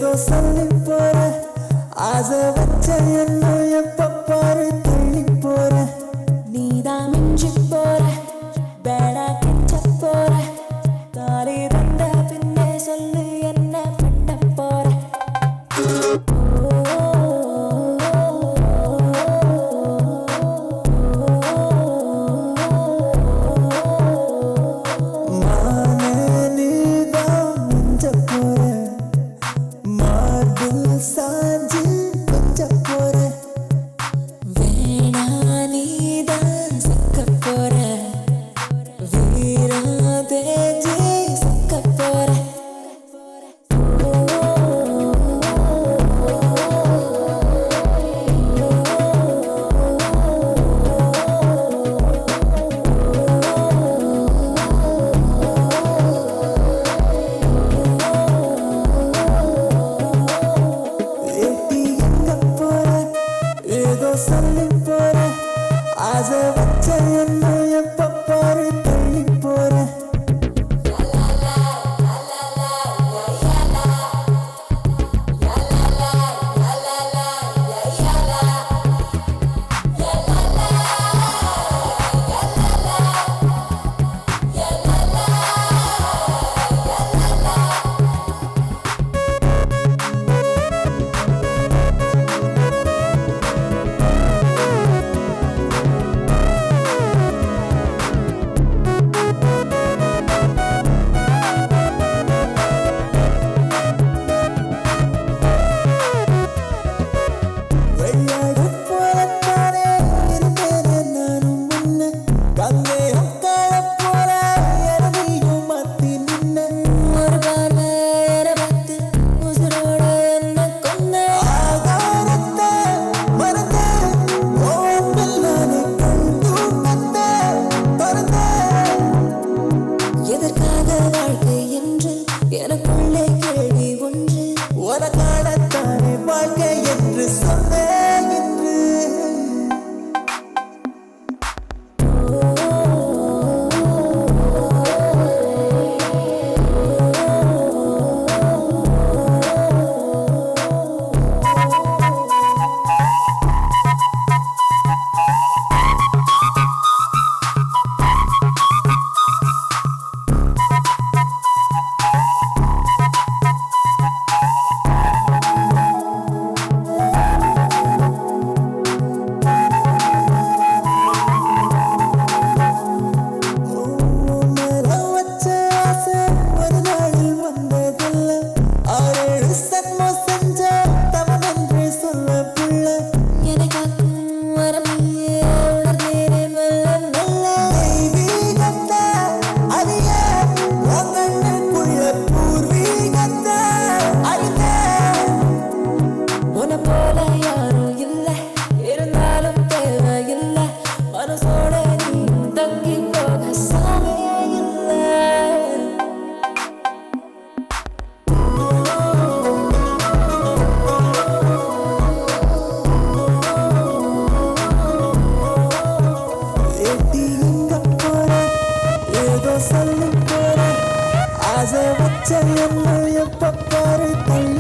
ஏதோ சொல்லி போற ஆசை வச்ச என்ன எப்ப பாரு தள்ளி போற நீதான் மிஞ்சி போற பேடா கெச்ச போற தாலி தந்த பின்னே சொல்லு என்ன பண்ண போற சாஞ்சி கொஞ்ச போற வேணா நீதான் சிக்க போற வீரா தேஜி சிக்க போற ஏதோ சொல்லி போற ஆசை வச்ச என்ன எப்ப பாரு தள்ளி போற எதற்காக வாழ்க்கை என்று எனக்குள்ளே கேள்வி ஒன்று உனக்கானத்தானே வாழ்க்கை என்று சொன்னேன் என்று சொல்லி போற ஆசை வச்ச என்ன எப்ப பாரு தள்ளி